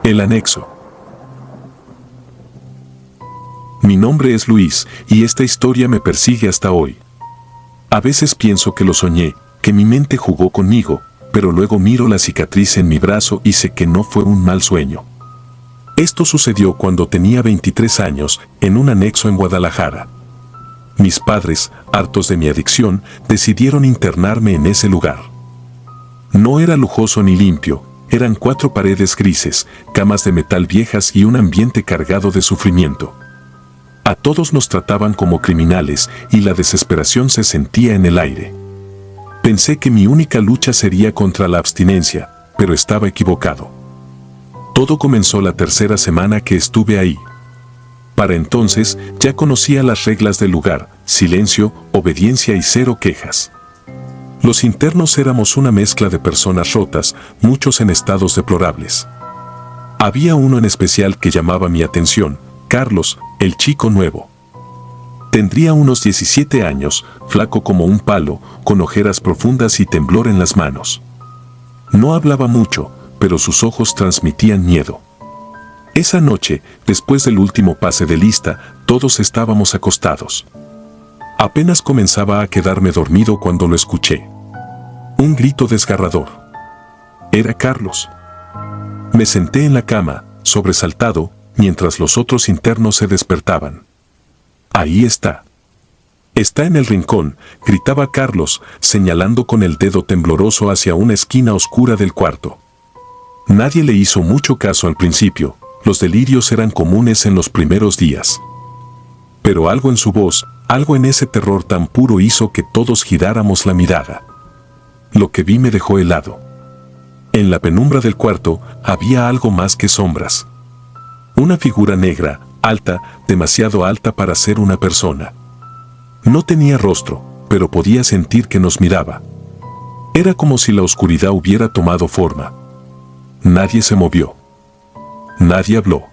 El anexo. Mi nombre es Luis, y esta historia me persigue hasta hoy. A veces pienso que lo soñé, que mi mente jugó conmigo, pero luego miro la cicatriz en mi brazo y sé que no fue un mal sueño. Esto sucedió cuando tenía 23 años, en un anexo en Guadalajara. Mis padres, hartos de mi adicción, decidieron internarme en ese lugar. No era lujoso ni limpio, eran 4 paredes grises, camas de metal viejas y un ambiente cargado de sufrimiento. A todos nos trataban como criminales y la desesperación se sentía en el aire. Pensé que mi única lucha sería contra la abstinencia, pero estaba equivocado. Todo comenzó la tercera semana que estuve ahí. Para entonces ya conocía las reglas del lugar: silencio, obediencia y 0 quejas. Los internos éramos una mezcla de personas rotas, muchos en estados deplorables. Había uno en especial que llamaba mi atención: Carlos, el chico nuevo. Tendría unos 17 años, flaco como un palo, con ojeras profundas y temblor en las manos. No hablaba mucho, pero sus ojos transmitían miedo. Esa noche, después del último pase de lista, todos estábamos acostados. Apenas comenzaba a quedarme dormido cuando lo escuché. Un grito desgarrador. Era Carlos. Me senté en la cama, sobresaltado, mientras los otros internos se despertaban. Ahí está. Está en el rincón, gritaba Carlos, señalando con el dedo tembloroso hacia una esquina oscura del cuarto. Nadie le hizo mucho caso al principio, los delirios eran comunes en los primeros días. Pero algo en su voz, algo en ese terror tan puro hizo que todos giráramos la mirada. Lo que vi me dejó helado. En la penumbra del cuarto había algo más que sombras. Una figura negra, alta, demasiado alta para ser una persona. No tenía rostro, pero podía sentir que nos miraba. Era como si la oscuridad hubiera tomado forma. Nadie se movió. Nadie habló.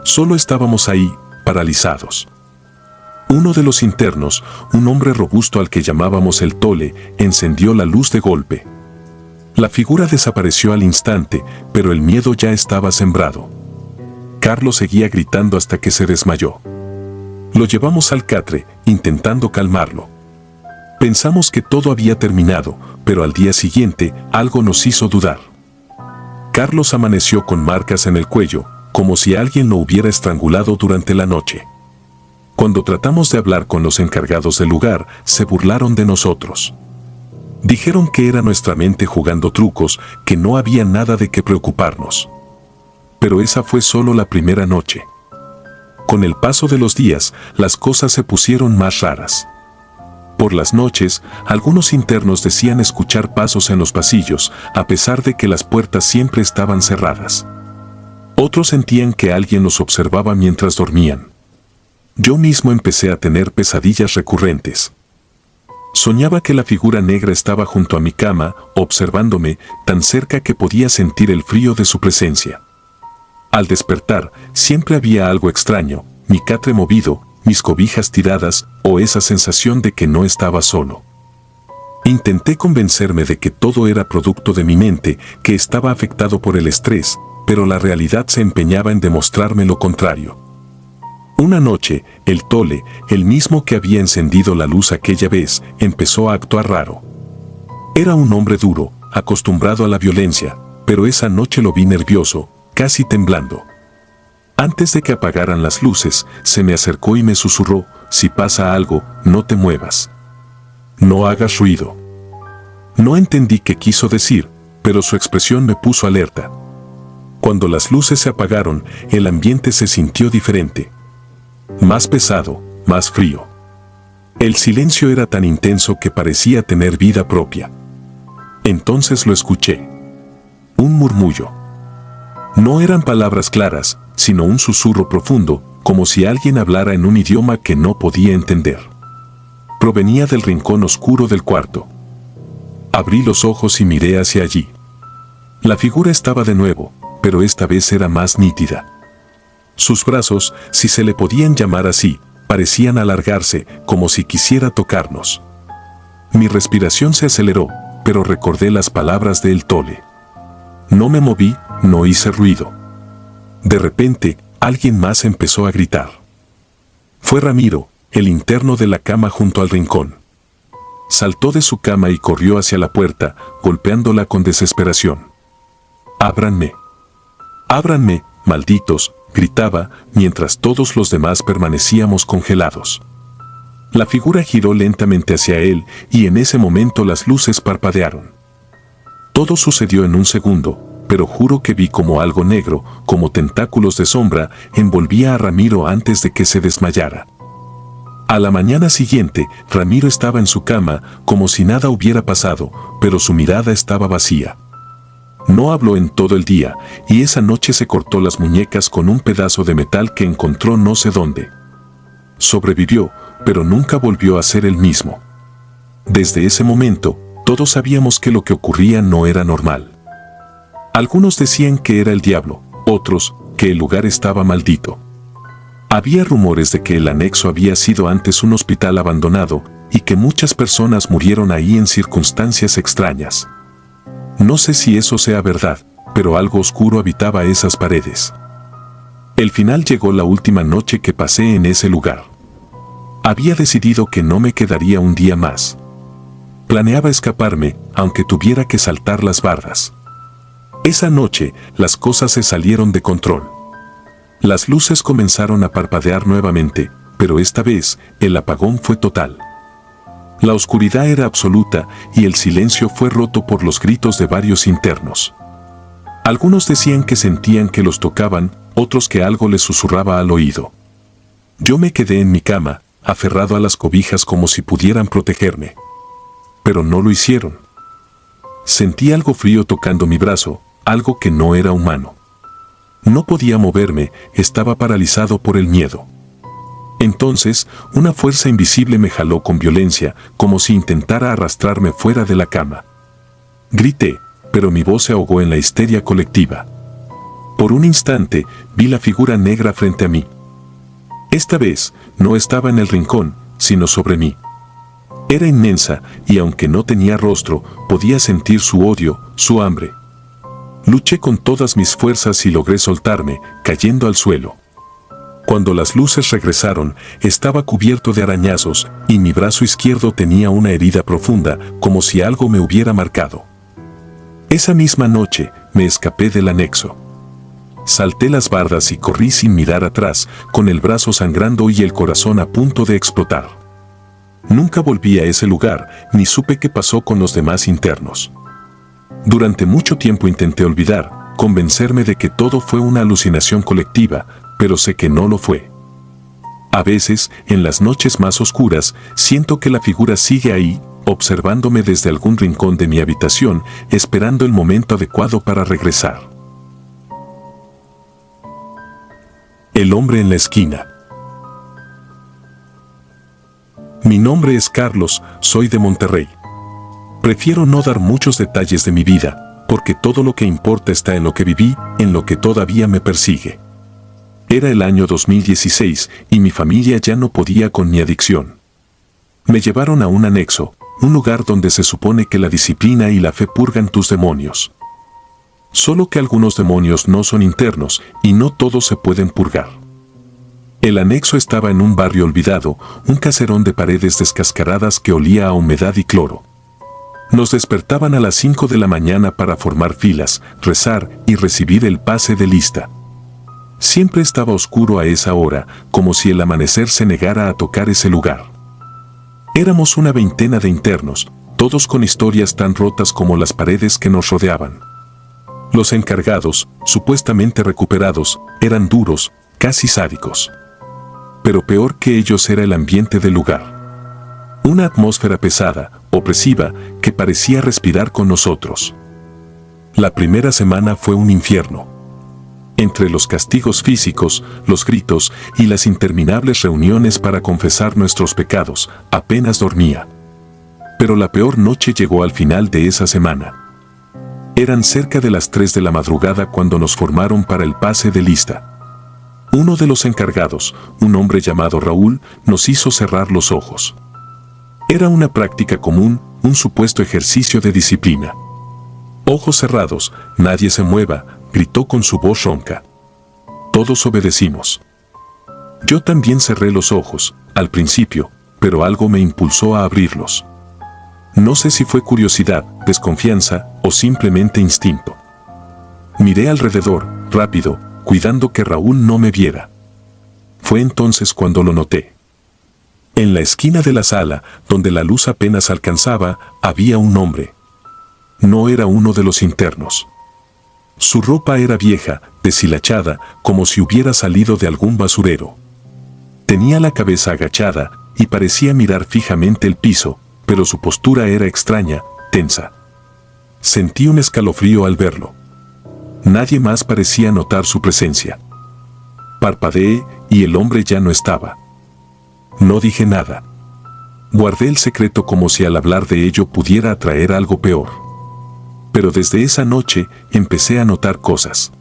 Solo estábamos ahí, paralizados. Uno de los internos, un hombre robusto al que llamábamos el Tole, encendió la luz de golpe. La figura desapareció al instante, pero el miedo ya estaba sembrado. Carlos seguía gritando hasta que se desmayó. Lo llevamos al catre, intentando calmarlo. Pensamos que todo había terminado, pero al día siguiente algo nos hizo dudar. Carlos amaneció con marcas en el cuello, como si alguien lo hubiera estrangulado durante la noche. Cuando tratamos de hablar con los encargados del lugar, se burlaron de nosotros. Dijeron que era nuestra mente jugando trucos, que no había nada de qué preocuparnos. Pero esa fue solo la primera noche. Con el paso de los días, las cosas se pusieron más raras. Por las noches, algunos internos decían escuchar pasos en los pasillos, a pesar de que las puertas siempre estaban cerradas. Otros sentían que alguien los observaba mientras dormían. Yo mismo empecé a tener pesadillas recurrentes. Soñaba que la figura negra estaba junto a mi cama, observándome, tan cerca que podía sentir el frío de su presencia. Al despertar, siempre había algo extraño, mi catre movido, mis cobijas tiradas, o esa sensación de que no estaba solo. Intenté convencerme de que todo era producto de mi mente, que estaba afectado por el estrés, pero la realidad se empeñaba en demostrarme lo contrario. Una noche, el Tole, el mismo que había encendido la luz aquella vez, empezó a actuar raro. Era un hombre duro, acostumbrado a la violencia, pero esa noche lo vi nervioso, casi temblando. Antes de que apagaran las luces, se me acercó y me susurró: si pasa algo, no te muevas. No hagas ruido. No entendí qué quiso decir, pero su expresión me puso alerta. Cuando las luces se apagaron, el ambiente se sintió diferente. Más pesado, más frío. El silencio era tan intenso que parecía tener vida propia. Entonces lo escuché. Un murmullo. No eran palabras claras, sino un susurro profundo, como si alguien hablara en un idioma que no podía entender. Provenía del rincón oscuro del cuarto. Abrí los ojos y miré hacia allí. La figura estaba de nuevo, pero esta vez era más nítida. Sus brazos, si se le podían llamar así, parecían alargarse, como si quisiera tocarnos. Mi respiración se aceleró, pero recordé las palabras de el Tole. No me moví, no hice ruido. De repente, alguien más empezó a gritar. Fue Ramiro, el interno de la cama junto al rincón. Saltó de su cama y corrió hacia la puerta, golpeándola con desesperación. «¡Ábranme! ¡Ábranme, malditos!», gritaba, mientras todos los demás permanecíamos congelados. La figura giró lentamente hacia él y en ese momento las luces parpadearon. Todo sucedió en un segundo, pero juro que vi como algo negro, como tentáculos de sombra, envolvía a Ramiro antes de que se desmayara. A la mañana siguiente, Ramiro estaba en su cama, como si nada hubiera pasado, pero su mirada estaba vacía. No habló en todo el día, y esa noche se cortó las muñecas con un pedazo de metal que encontró no sé dónde. Sobrevivió, pero nunca volvió a ser el mismo. Desde ese momento, todos sabíamos que lo que ocurría no era normal. Algunos decían que era el diablo, otros, que el lugar estaba maldito. Había rumores de que el anexo había sido antes un hospital abandonado y que muchas personas murieron ahí en circunstancias extrañas. No sé si eso sea verdad, pero algo oscuro habitaba esas paredes. El final llegó la última noche que pasé en ese lugar. Había decidido que no me quedaría un día más. Planeaba escaparme, aunque tuviera que saltar las barras. Esa noche, las cosas se salieron de control. Las luces comenzaron a parpadear nuevamente, pero esta vez, el apagón fue total. La oscuridad era absoluta y el silencio fue roto por los gritos de varios internos. Algunos decían que sentían que los tocaban, otros que algo les susurraba al oído. Yo me quedé en mi cama, aferrado a las cobijas como si pudieran protegerme. Pero no lo hicieron. Sentí algo frío tocando mi brazo, algo que no era humano. No podía moverme, estaba paralizado por el miedo. Entonces, una fuerza invisible me jaló con violencia, como si intentara arrastrarme fuera de la cama. Grité, pero mi voz se ahogó en la histeria colectiva. Por un instante, vi la figura negra frente a mí. Esta vez, no estaba en el rincón, sino sobre mí. Era inmensa, y aunque no tenía rostro, podía sentir su odio, su hambre. Luché con todas mis fuerzas y logré soltarme, cayendo al suelo. Cuando las luces regresaron, estaba cubierto de arañazos, y mi brazo izquierdo tenía una herida profunda, como si algo me hubiera marcado. Esa misma noche, me escapé del anexo. Salté las bardas y corrí sin mirar atrás, con el brazo sangrando y el corazón a punto de explotar. Nunca volví a ese lugar, ni supe qué pasó con los demás internos. Durante mucho tiempo intenté olvidar, convencerme de que todo fue una alucinación colectiva, pero sé que no lo fue. A veces, en las noches más oscuras, siento que la figura sigue ahí, observándome desde algún rincón de mi habitación, esperando el momento adecuado para regresar. El hombre en la esquina. Mi nombre es Carlos, soy de Monterrey. Prefiero no dar muchos detalles de mi vida, porque todo lo que importa está en lo que viví, en lo que todavía me persigue. Era el año 2016 y mi familia ya no podía con mi adicción. Me llevaron a un anexo, un lugar donde se supone que la disciplina y la fe purgan tus demonios. Solo que algunos demonios no son internos y no todos se pueden purgar. El anexo estaba en un barrio olvidado, un caserón de paredes descascaradas que olía a humedad y cloro. Nos despertaban a las 5 de la mañana para formar filas, rezar y recibir el pase de lista. Siempre estaba oscuro a esa hora, como si el amanecer se negara a tocar ese lugar. Éramos una veintena de internos, todos con historias tan rotas como las paredes que nos rodeaban. Los encargados, supuestamente recuperados, eran duros, casi sádicos. Pero peor que ellos era el ambiente del lugar. Una atmósfera pesada, opresiva, que parecía respirar con nosotros. La primera semana fue un infierno. Entre los castigos físicos, los gritos y las interminables reuniones para confesar nuestros pecados, apenas dormía. Pero la peor noche llegó al final de esa semana. Eran cerca de las 3 de la madrugada cuando nos formaron para el pase de lista. Uno de los encargados, un hombre llamado Raúl, nos hizo cerrar los ojos. Era una práctica común, un supuesto ejercicio de disciplina. Ojos cerrados, nadie se mueva, gritó con su voz ronca. Todos obedecimos. Yo también cerré los ojos, al principio, pero algo me impulsó a abrirlos. No sé si fue curiosidad, desconfianza o simplemente instinto. Miré alrededor, rápido, cuidando que Raúl no me viera. Fue entonces cuando lo noté. En la esquina de la sala, donde la luz apenas alcanzaba, había un hombre. No era uno de los internos. Su ropa era vieja, deshilachada, como si hubiera salido de algún basurero. Tenía la cabeza agachada y parecía mirar fijamente el piso, pero su postura era extraña, tensa. Sentí un escalofrío al verlo. Nadie más parecía notar su presencia. Parpadeé y el hombre ya no estaba. No dije nada. Guardé el secreto como si al hablar de ello pudiera atraer algo peor. Pero desde esa noche empecé a notar cosas.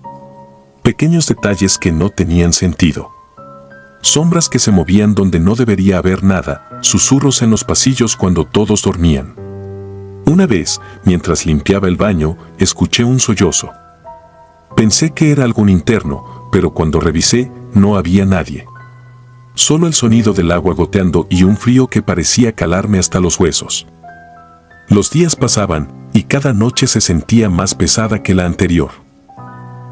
Pequeños detalles que no tenían sentido. Sombras que se movían donde no debería haber nada, susurros en los pasillos cuando todos dormían. Una vez, mientras limpiaba el baño, escuché un sollozo. Pensé que era algún interno, pero cuando revisé, no había nadie. Solo el sonido del agua goteando y un frío que parecía calarme hasta los huesos. Los días pasaban, y cada noche se sentía más pesada que la anterior.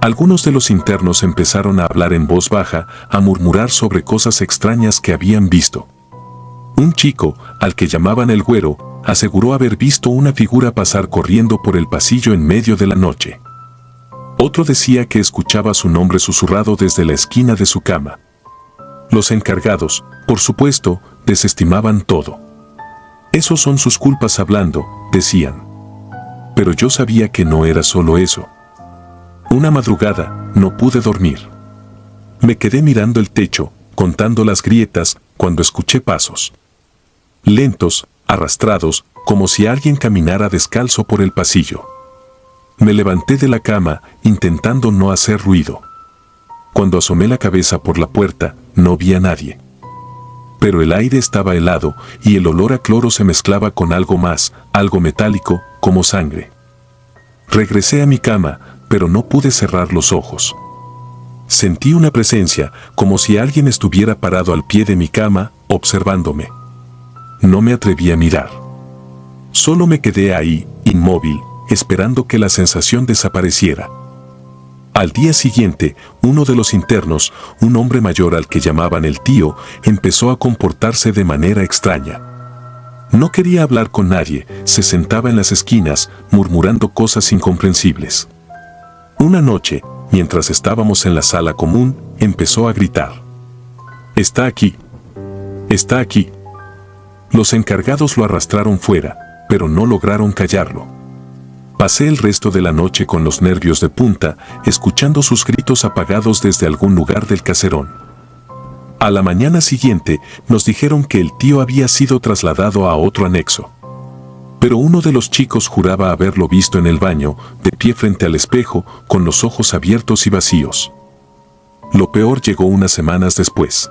Algunos de los internos empezaron a hablar en voz baja, a murmurar sobre cosas extrañas que habían visto. Un chico, al que llamaban el Güero, aseguró haber visto una figura pasar corriendo por el pasillo en medio de la noche. Otro decía que escuchaba su nombre susurrado desde la esquina de su cama. Los encargados, por supuesto, desestimaban todo. Esos son sus culpas hablando, decían. Pero yo sabía que no era solo eso. Una madrugada, no pude dormir. Me quedé mirando el techo, contando las grietas, cuando escuché pasos. Lentos, arrastrados, como si alguien caminara descalzo por el pasillo. Me levanté de la cama, intentando no hacer ruido. Cuando asomé la cabeza por la puerta, no vi a nadie. Pero el aire estaba helado y el olor a cloro se mezclaba con algo más, algo metálico, como sangre. Regresé a mi cama, pero no pude cerrar los ojos. Sentí una presencia, como si alguien estuviera parado al pie de mi cama, observándome. No me atreví a mirar. Solo me quedé ahí, inmóvil, esperando que la sensación desapareciera. Al día siguiente, uno de los internos, un hombre mayor al que llamaban el tío, empezó a comportarse de manera extraña. No quería hablar con nadie, se sentaba en las esquinas, murmurando cosas incomprensibles. Una noche, mientras estábamos en la sala común, empezó a gritar. «Está aquí. Está aquí». Los encargados lo arrastraron fuera, pero no lograron callarlo. Pasé el resto de la noche con los nervios de punta, escuchando sus gritos apagados desde algún lugar del caserón. A la mañana siguiente, nos dijeron que el tío había sido trasladado a otro anexo. Pero uno de los chicos juraba haberlo visto en el baño, de pie frente al espejo, con los ojos abiertos y vacíos. Lo peor llegó unas semanas después.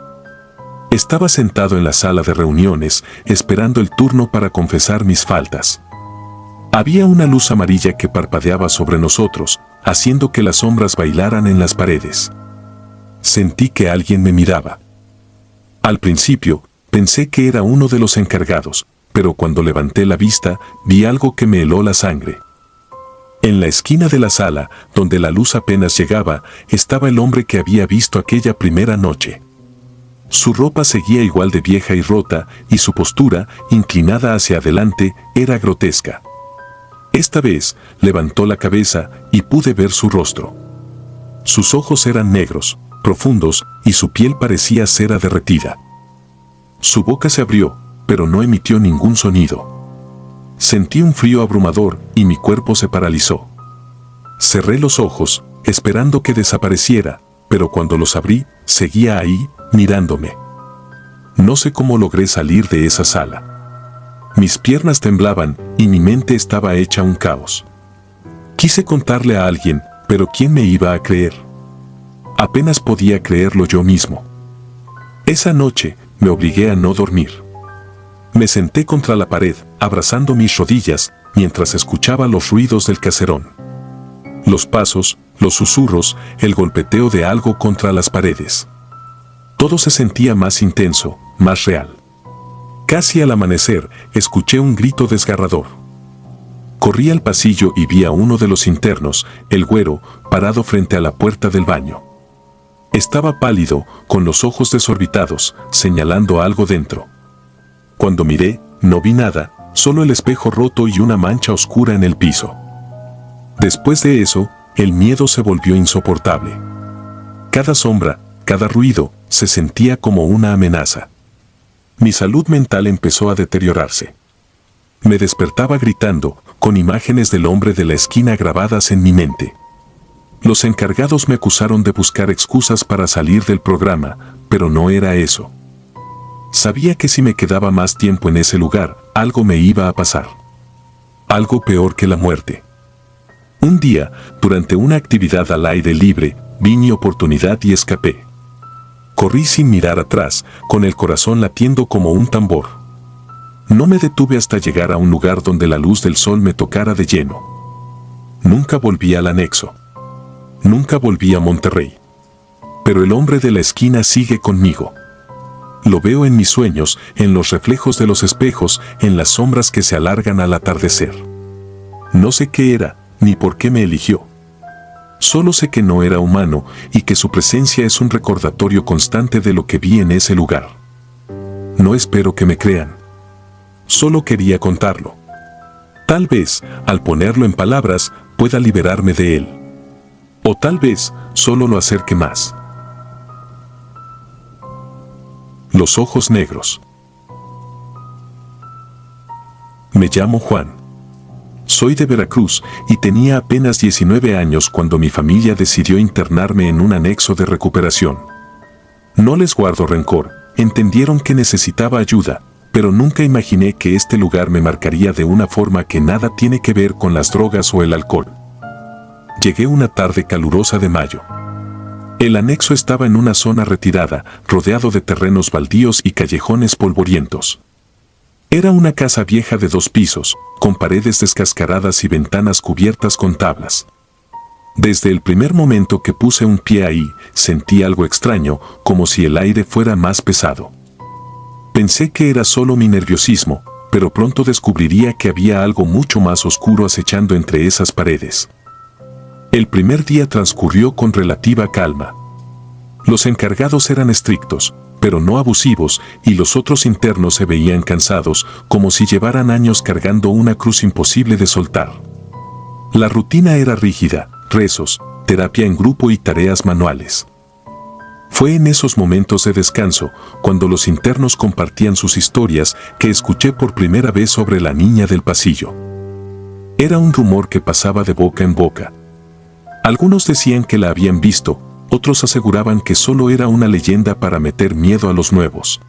Estaba sentado en la sala de reuniones, esperando el turno para confesar mis faltas. Había una luz amarilla que parpadeaba sobre nosotros, haciendo que las sombras bailaran en las paredes. Sentí que alguien me miraba. Al principio, pensé que era uno de los encargados, pero cuando levanté la vista, vi algo que me heló la sangre. En la esquina de la sala, donde la luz apenas llegaba, estaba el hombre que había visto aquella primera noche. Su ropa seguía igual de vieja y rota, y su postura, inclinada hacia adelante, era grotesca. Esta vez, levantó la cabeza y pude ver su rostro. Sus ojos eran negros, profundos, y su piel parecía cera derretida. Su boca se abrió, pero no emitió ningún sonido. Sentí un frío abrumador y mi cuerpo se paralizó. Cerré los ojos, esperando que desapareciera, pero cuando los abrí, seguía ahí, mirándome. No sé cómo logré salir de esa sala. Mis piernas temblaban y mi mente estaba hecha un caos. Quise contarle a alguien, pero ¿quién me iba a creer? Apenas podía creerlo yo mismo. Esa noche, me obligué a no dormir. Me senté contra la pared, abrazando mis rodillas, mientras escuchaba los ruidos del caserón. Los pasos, los susurros, el golpeteo de algo contra las paredes. Todo se sentía más intenso, más real. Casi al amanecer, escuché un grito desgarrador. Corrí al pasillo y vi a uno de los internos, el güero, parado frente a la puerta del baño. Estaba pálido, con los ojos desorbitados, señalando algo dentro. Cuando miré, no vi nada, solo el espejo roto y una mancha oscura en el piso. Después de eso, el miedo se volvió insoportable. Cada sombra, cada ruido, se sentía como una amenaza. Mi salud mental empezó a deteriorarse. Me despertaba gritando, con imágenes del hombre de la esquina grabadas en mi mente. Los encargados me acusaron de buscar excusas para salir del programa, pero no era eso. Sabía que si me quedaba más tiempo en ese lugar, algo me iba a pasar. Algo peor que la muerte. Un día, durante una actividad al aire libre, vi mi oportunidad y escapé. Corrí sin mirar atrás, con el corazón latiendo como un tambor. No me detuve hasta llegar a un lugar donde la luz del sol me tocara de lleno. Nunca volví al anexo. Nunca volví a Monterrey. Pero el hombre de la esquina sigue conmigo. Lo veo en mis sueños, en los reflejos de los espejos, en las sombras que se alargan al atardecer. No sé qué era, ni por qué me eligió. Solo sé que no era humano y que su presencia es un recordatorio constante de lo que vi en ese lugar. No espero que me crean. Solo quería contarlo. Tal vez, al ponerlo en palabras, pueda liberarme de él. O tal vez, solo lo acerque más. Los ojos negros. Me llamo Juan. Soy de Veracruz y tenía apenas 19 años cuando mi familia decidió internarme en un anexo de recuperación. No les guardo rencor, entendieron que necesitaba ayuda, pero nunca imaginé que este lugar me marcaría de una forma que nada tiene que ver con las drogas o el alcohol. Llegué una tarde calurosa de mayo. El anexo estaba en una zona retirada, rodeado de terrenos baldíos y callejones polvorientos. Era una casa vieja de 2 pisos, con paredes descascaradas y ventanas cubiertas con tablas. Desde el primer momento que puse un pie ahí, sentí algo extraño, como si el aire fuera más pesado. Pensé que era solo mi nerviosismo, pero pronto descubriría que había algo mucho más oscuro acechando entre esas paredes. El primer día transcurrió con relativa calma. Los encargados eran estrictos, pero no abusivos, y los otros internos se veían cansados, como si llevaran años cargando una cruz imposible de soltar. La rutina era rígida, rezos, terapia en grupo y tareas manuales. Fue en esos momentos de descanso, cuando los internos compartían sus historias, que escuché por primera vez sobre la niña del pasillo. Era un rumor que pasaba de boca en boca. Algunos decían que la habían visto, otros aseguraban que solo era una leyenda para meter miedo a los nuevos.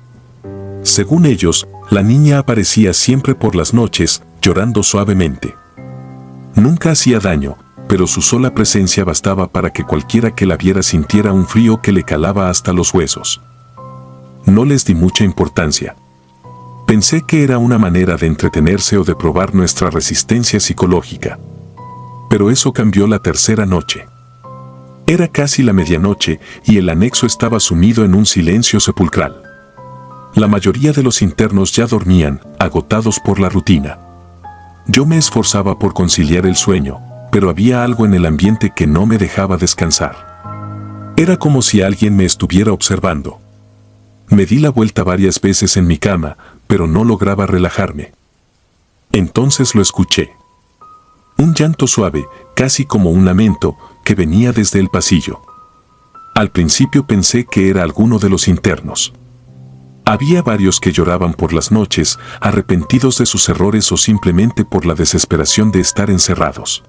Según ellos, la niña aparecía siempre por las noches, llorando suavemente. Nunca hacía daño, pero su sola presencia bastaba para que cualquiera que la viera sintiera un frío que le calaba hasta los huesos. No les di mucha importancia. Pensé que era una manera de entretenerse o de probar nuestra resistencia psicológica. Pero eso cambió la tercera noche. Era casi la medianoche y el anexo estaba sumido en un silencio sepulcral. La mayoría de los internos ya dormían, agotados por la rutina. Yo me esforzaba por conciliar el sueño, pero había algo en el ambiente que no me dejaba descansar. Era como si alguien me estuviera observando. Me di la vuelta varias veces en mi cama, pero no lograba relajarme. Entonces lo escuché. Un llanto suave, casi como un lamento, que venía desde el pasillo. Al principio pensé que era alguno de los internos. Había varios que lloraban por las noches, arrepentidos de sus errores o simplemente por la desesperación de estar encerrados.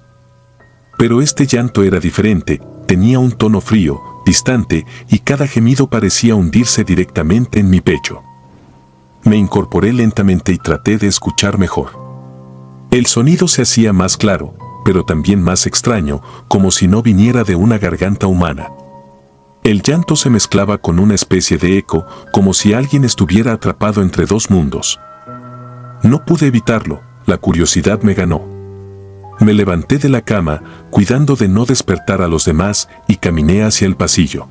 Pero este llanto era diferente, tenía un tono frío, distante, y cada gemido parecía hundirse directamente en mi pecho. Me incorporé lentamente y traté de escuchar mejor. El sonido se hacía más claro, pero también más extraño, como si no viniera de una garganta humana. El llanto se mezclaba con una especie de eco, como si alguien estuviera atrapado entre 2 mundos. No pude evitarlo, la curiosidad me ganó. Me levanté de la cama, cuidando de no despertar a los demás, y caminé hacia el pasillo.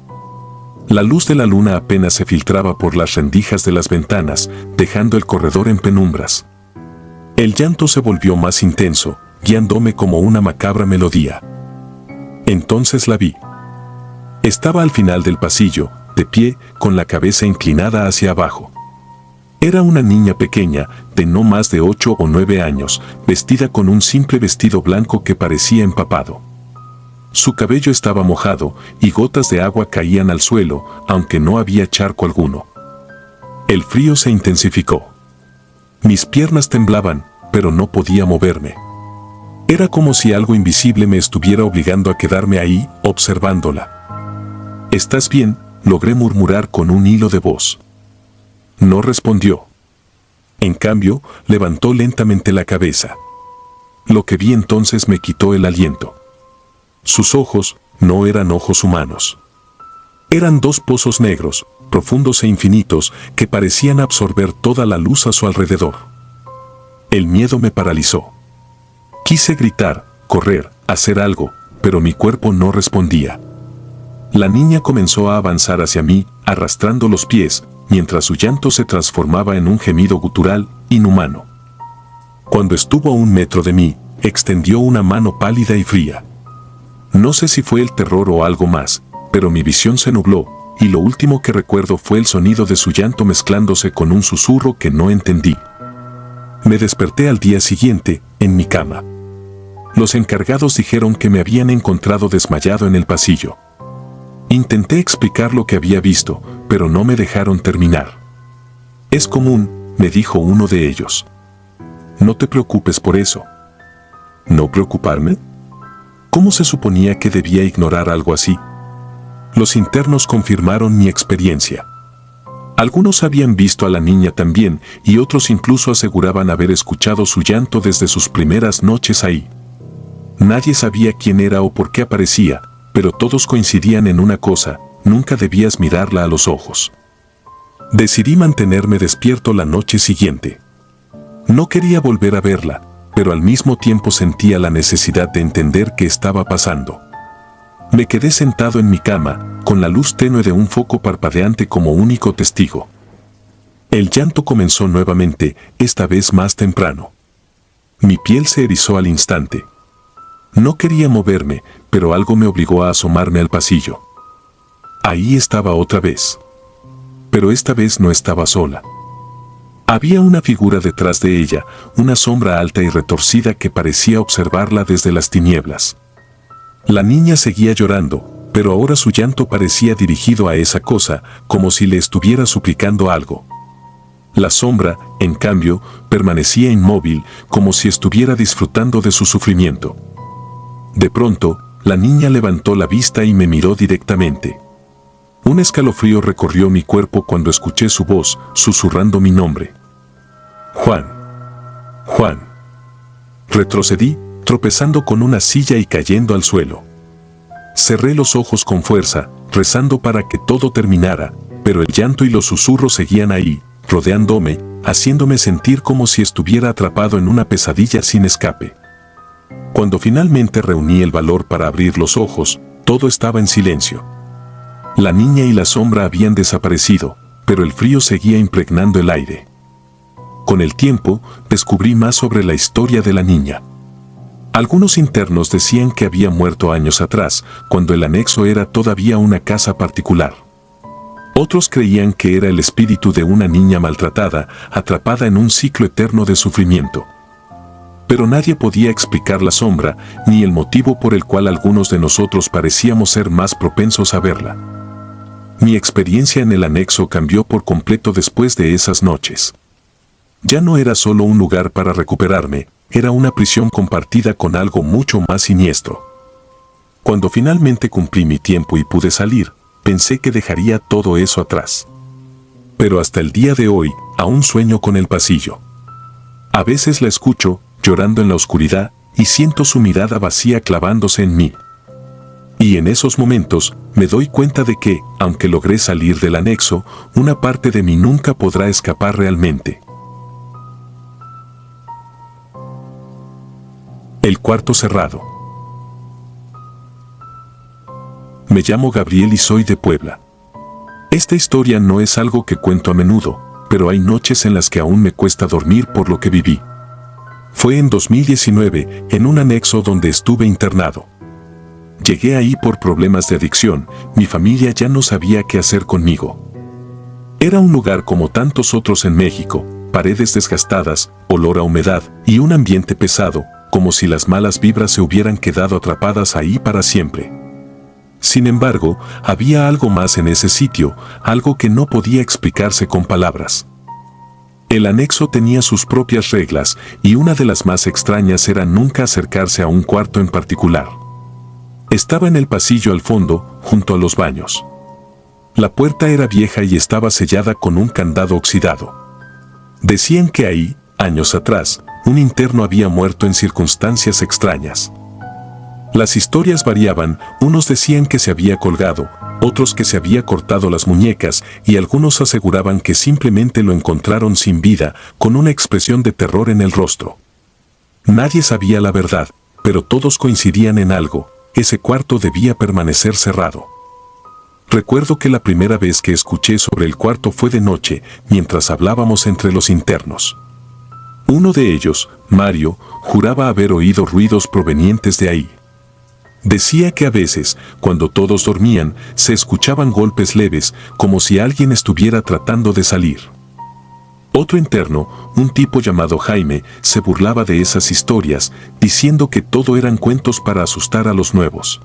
La luz de la luna apenas se filtraba por las rendijas de las ventanas, dejando el corredor en penumbras. El llanto se volvió más intenso, guiándome como una macabra melodía. Entonces la vi. Estaba al final del pasillo, de pie, con la cabeza inclinada hacia abajo. Era una niña pequeña, de no más de 8 o 9 años, vestida con un simple vestido blanco que parecía empapado. Su cabello estaba mojado y gotas de agua caían al suelo, aunque no había charco alguno. El frío se intensificó. Mis piernas temblaban, pero no podía moverme. Era como si algo invisible me estuviera obligando a quedarme ahí, observándola. «¿Estás bien?», logré murmurar con un hilo de voz. No respondió. En cambio, levantó lentamente la cabeza. Lo que vi entonces me quitó el aliento. Sus ojos no eran ojos humanos. Eran dos pozos negros, profundos e infinitos, que parecían absorber toda la luz a su alrededor. El miedo me paralizó. Quise gritar, correr, hacer algo, pero mi cuerpo no respondía. La niña comenzó a avanzar hacia mí, arrastrando los pies, mientras su llanto se transformaba en un gemido gutural, inhumano. Cuando estuvo a 1 metro de mí, extendió una mano pálida y fría. No sé si fue el terror o algo más, pero mi visión se nubló, y lo último que recuerdo fue el sonido de su llanto mezclándose con un susurro que no entendí. Me desperté al día siguiente, en mi cama. Los encargados dijeron que me habían encontrado desmayado en el pasillo. Intenté explicar lo que había visto, pero no me dejaron terminar. «Es común», me dijo uno de ellos. «No te preocupes por eso». ¿No preocuparme? ¿Cómo se suponía que debía ignorar algo así? Los internos confirmaron mi experiencia. Algunos habían visto a la niña también, y otros incluso aseguraban haber escuchado su llanto desde sus primeras noches ahí. Nadie sabía quién era o por qué aparecía, pero todos coincidían en una cosa: nunca debías mirarla a los ojos. Decidí mantenerme despierto la noche siguiente. No quería volver a verla, pero al mismo tiempo sentía la necesidad de entender qué estaba pasando. Me quedé sentado en mi cama, con la luz tenue de un foco parpadeante como único testigo. El llanto comenzó nuevamente, esta vez más temprano. Mi piel se erizó al instante. No quería moverme, pero algo me obligó a asomarme al pasillo. Ahí estaba otra vez. Pero esta vez no estaba sola. Había una figura detrás de ella, una sombra alta y retorcida que parecía observarla desde las tinieblas. La niña seguía llorando, pero ahora su llanto parecía dirigido a esa cosa, como si le estuviera suplicando algo. La sombra, en cambio, permanecía inmóvil, como si estuviera disfrutando de su sufrimiento. De pronto, la niña levantó la vista y me miró directamente. Un escalofrío recorrió mi cuerpo cuando escuché su voz, susurrando mi nombre. «Juan. Juan». Retrocedí, tropezando con una silla y cayendo al suelo. Cerré los ojos con fuerza, rezando para que todo terminara, pero el llanto y los susurros seguían ahí, rodeándome, haciéndome sentir como si estuviera atrapado en una pesadilla sin escape. Cuando finalmente reuní el valor para abrir los ojos, todo estaba en silencio. La niña y la sombra habían desaparecido, pero el frío seguía impregnando el aire. Con el tiempo, descubrí más sobre la historia de la niña. Algunos internos decían que había muerto años atrás, cuando el anexo era todavía una casa particular. Otros creían que era el espíritu de una niña maltratada, atrapada en un ciclo eterno de sufrimiento. Pero nadie podía explicar la sombra, ni el motivo por el cual algunos de nosotros parecíamos ser más propensos a verla. Mi experiencia en el anexo cambió por completo después de esas noches. Ya no era solo un lugar para recuperarme, era una prisión compartida con algo mucho más siniestro. Cuando finalmente cumplí mi tiempo y pude salir, pensé que dejaría todo eso atrás. Pero hasta el día de hoy, aún sueño con el pasillo. A veces la escucho, llorando en la oscuridad, y siento su mirada vacía clavándose en mí. Y en esos momentos, me doy cuenta de que, aunque logré salir del anexo, una parte de mí nunca podrá escapar realmente. El cuarto cerrado. Me llamo Gabriel y soy de Puebla. Esta historia no es algo que cuento a menudo, pero hay noches en las que aún me cuesta dormir por lo que viví. Fue en 2019, en un anexo donde estuve internado. Llegué ahí por problemas de adicción, mi familia ya no sabía qué hacer conmigo. Era un lugar como tantos otros en México, paredes desgastadas, olor a humedad y un ambiente pesado, como si las malas vibras se hubieran quedado atrapadas ahí para siempre. Sin embargo, había algo más en ese sitio, algo que no podía explicarse con palabras. El anexo tenía sus propias reglas y una de las más extrañas era nunca acercarse a un cuarto en particular. Estaba en el pasillo al fondo, junto a los baños. La puerta era vieja y estaba sellada con un candado oxidado. Decían que ahí, años atrás, un interno había muerto en circunstancias extrañas. Las historias variaban, unos decían que se había colgado, otros que se había cortado las muñecas y algunos aseguraban que simplemente lo encontraron sin vida, con una expresión de terror en el rostro. Nadie sabía la verdad, pero todos coincidían en algo: ese cuarto debía permanecer cerrado. Recuerdo que la primera vez que escuché sobre el cuarto fue de noche, mientras hablábamos entre los internos. Uno de ellos, Mario, juraba haber oído ruidos provenientes de ahí. Decía que a veces, cuando todos dormían, se escuchaban golpes leves, como si alguien estuviera tratando de salir. Otro interno, un tipo llamado Jaime, se burlaba de esas historias, diciendo que todo eran cuentos para asustar a los nuevos.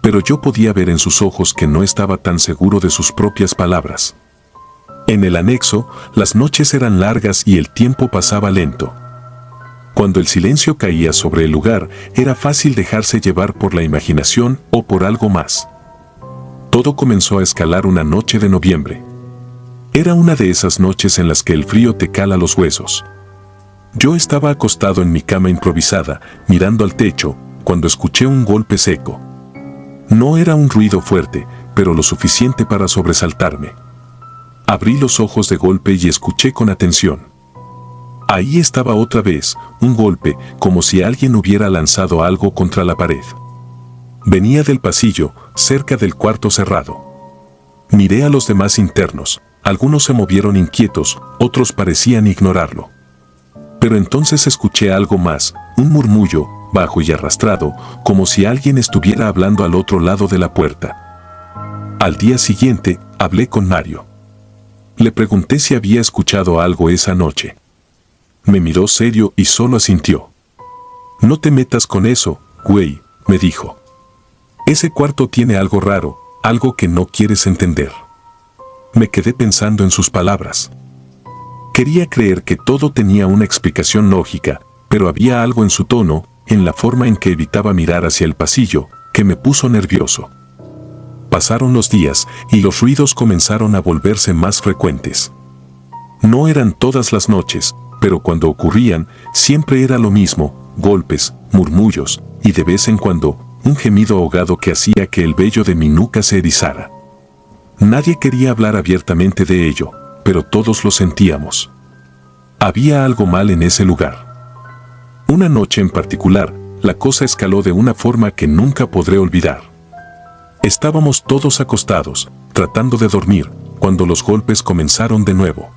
Pero yo podía ver en sus ojos que no estaba tan seguro de sus propias palabras. En el anexo, las noches eran largas y el tiempo pasaba lento. Cuando el silencio caía sobre el lugar, era fácil dejarse llevar por la imaginación o por algo más. Todo comenzó a escalar una noche de noviembre. Era una de esas noches en las que el frío te cala los huesos. Yo estaba acostado en mi cama improvisada, mirando al techo, cuando escuché un golpe seco. No era un ruido fuerte, pero lo suficiente para sobresaltarme. Abrí los ojos de golpe y escuché con atención. Ahí estaba otra vez, un golpe, como si alguien hubiera lanzado algo contra la pared. Venía del pasillo, cerca del cuarto cerrado. Miré a los demás internos, algunos se movieron inquietos, otros parecían ignorarlo. Pero entonces escuché algo más, un murmullo, bajo y arrastrado, como si alguien estuviera hablando al otro lado de la puerta. Al día siguiente, hablé con Mario. Le pregunté si había escuchado algo esa noche. Me miró serio y solo asintió. «No te metas con eso, güey», me dijo. «Ese cuarto tiene algo raro, algo que no quieres entender». Me quedé pensando en sus palabras. Quería creer que todo tenía una explicación lógica, pero había algo en su tono, en la forma en que evitaba mirar hacia el pasillo, que me puso nervioso. Pasaron los días y los ruidos comenzaron a volverse más frecuentes. No eran todas las noches, pero cuando ocurrían, siempre era lo mismo: golpes, murmullos, y de vez en cuando, un gemido ahogado que hacía que el vello de mi nuca se erizara. Nadie quería hablar abiertamente de ello, pero todos lo sentíamos. Había algo mal en ese lugar. Una noche en particular, la cosa escaló de una forma que nunca podré olvidar. Estábamos todos acostados, tratando de dormir, cuando los golpes comenzaron de nuevo.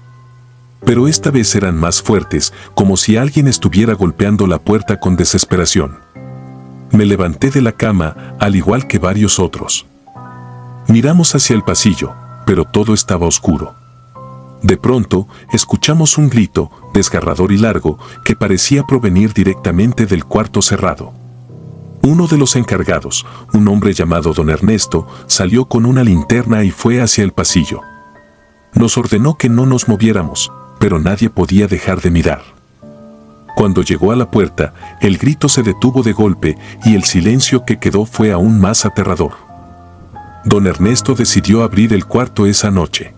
Pero esta vez eran más fuertes, como si alguien estuviera golpeando la puerta con desesperación. Me levanté de la cama, al igual que varios otros. Miramos hacia el pasillo, pero todo estaba oscuro. De pronto, escuchamos un grito, desgarrador y largo, que parecía provenir directamente del cuarto cerrado. Uno de los encargados, un hombre llamado Don Ernesto, salió con una linterna y fue hacia el pasillo. Nos ordenó que no nos moviéramos, pero nadie podía dejar de mirar. Cuando llegó a la puerta, el grito se detuvo de golpe y el silencio que quedó fue aún más aterrador. Don Ernesto decidió abrir el cuarto esa noche.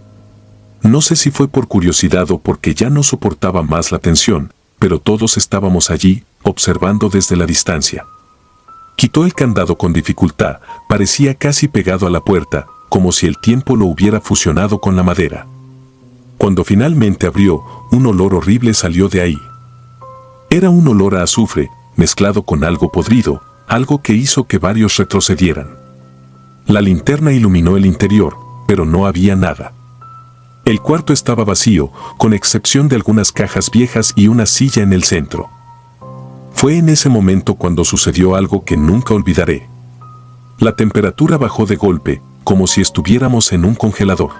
No sé si fue por curiosidad o porque ya no soportaba más la tensión, pero todos estábamos allí, observando desde la distancia. Quitó el candado con dificultad, parecía casi pegado a la puerta, como si el tiempo lo hubiera fusionado con la madera. Cuando finalmente abrió, un olor horrible salió de ahí. Era un olor a azufre, mezclado con algo podrido, algo que hizo que varios retrocedieran. La linterna iluminó el interior, pero no había nada. El cuarto estaba vacío, con excepción de algunas cajas viejas y una silla en el centro. Fue en ese momento cuando sucedió algo que nunca olvidaré. La temperatura bajó de golpe, como si estuviéramos en un congelador.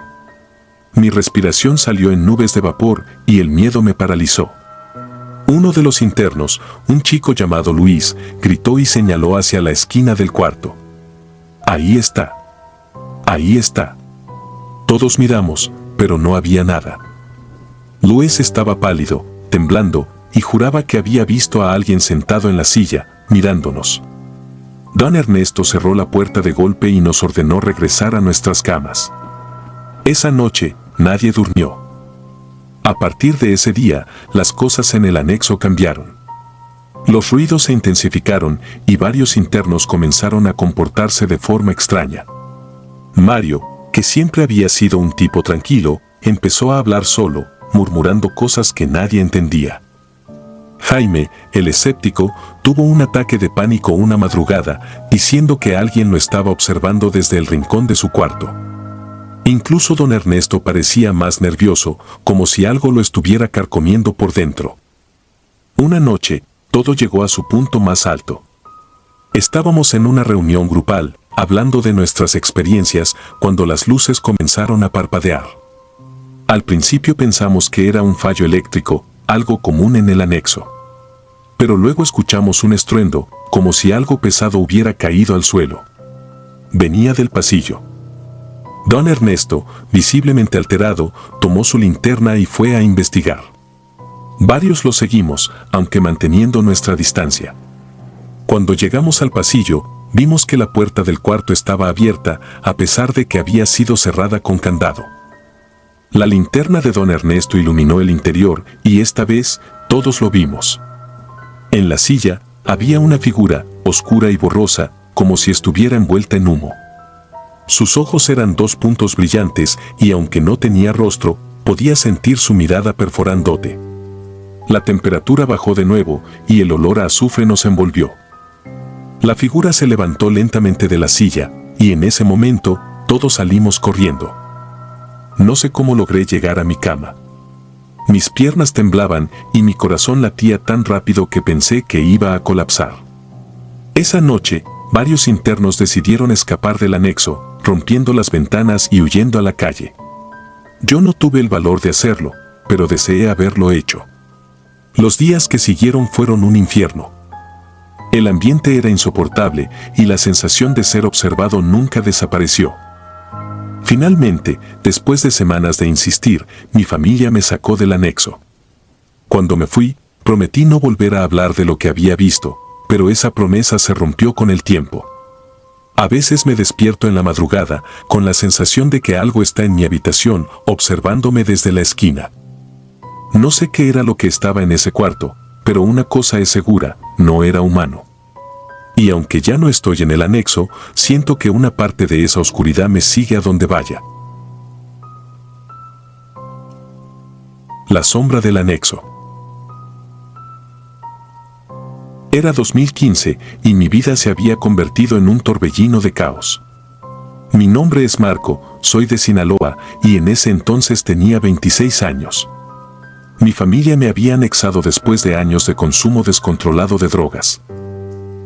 Mi respiración salió en nubes de vapor y el miedo me paralizó. Uno de los internos, un chico llamado Luis, gritó y señaló hacia la esquina del cuarto. «Ahí está. Ahí está». Todos miramos, pero no había nada. Luis estaba pálido, temblando, y juraba que había visto a alguien sentado en la silla, mirándonos. Don Ernesto cerró la puerta de golpe y nos ordenó regresar a nuestras camas. Esa noche, nadie durmió. A partir de ese día, las cosas en el anexo cambiaron. Los ruidos se intensificaron y varios internos comenzaron a comportarse de forma extraña. Mario, que siempre había sido un tipo tranquilo, empezó a hablar solo, murmurando cosas que nadie entendía. Jaime, el escéptico, tuvo un ataque de pánico una madrugada, diciendo que alguien lo estaba observando desde el rincón de su cuarto. Incluso don Ernesto parecía más nervioso, como si algo lo estuviera carcomiendo por dentro. Una noche, todo llegó a su punto más alto. Estábamos en una reunión grupal, hablando de nuestras experiencias, cuando las luces comenzaron a parpadear. Al principio pensamos que era un fallo eléctrico, algo común en el anexo. Pero luego escuchamos un estruendo, como si algo pesado hubiera caído al suelo. Venía del pasillo. Don Ernesto, visiblemente alterado, tomó su linterna y fue a investigar. Varios lo seguimos, aunque manteniendo nuestra distancia. Cuando llegamos al pasillo, vimos que la puerta del cuarto estaba abierta, a pesar de que había sido cerrada con candado. La linterna de don Ernesto iluminó el interior y esta vez todos lo vimos. En la silla había una figura, oscura y borrosa, como si estuviera envuelta en humo. Sus ojos eran dos puntos brillantes y aunque no tenía rostro, podía sentir su mirada perforándote. La temperatura bajó de nuevo y el olor a azufre nos envolvió. La figura se levantó lentamente de la silla y en ese momento todos salimos corriendo. No sé cómo logré llegar a mi cama. Mis piernas temblaban y mi corazón latía tan rápido que pensé que iba a colapsar. Esa noche, varios internos decidieron escapar del anexo, rompiendo las ventanas y huyendo a la calle. Yo no tuve el valor de hacerlo, pero deseé haberlo hecho. Los días que siguieron fueron un infierno. El ambiente era insoportable y la sensación de ser observado nunca desapareció. Finalmente, después de semanas de insistir, mi familia me sacó del anexo. Cuando me fui, prometí no volver a hablar de lo que había visto, pero esa promesa se rompió con el tiempo. A veces me despierto en la madrugada, con la sensación de que algo está en mi habitación, observándome desde la esquina. No sé qué era lo que estaba en ese cuarto, pero una cosa es segura, no era humano. Y aunque ya no estoy en el anexo, siento que una parte de esa oscuridad me sigue a donde vaya. La sombra del anexo. Era 2015 y mi vida se había convertido en un torbellino de caos. Mi nombre es Marco, soy de Sinaloa y en ese entonces tenía 26 años. Mi familia me había anexado después de años de consumo descontrolado de drogas.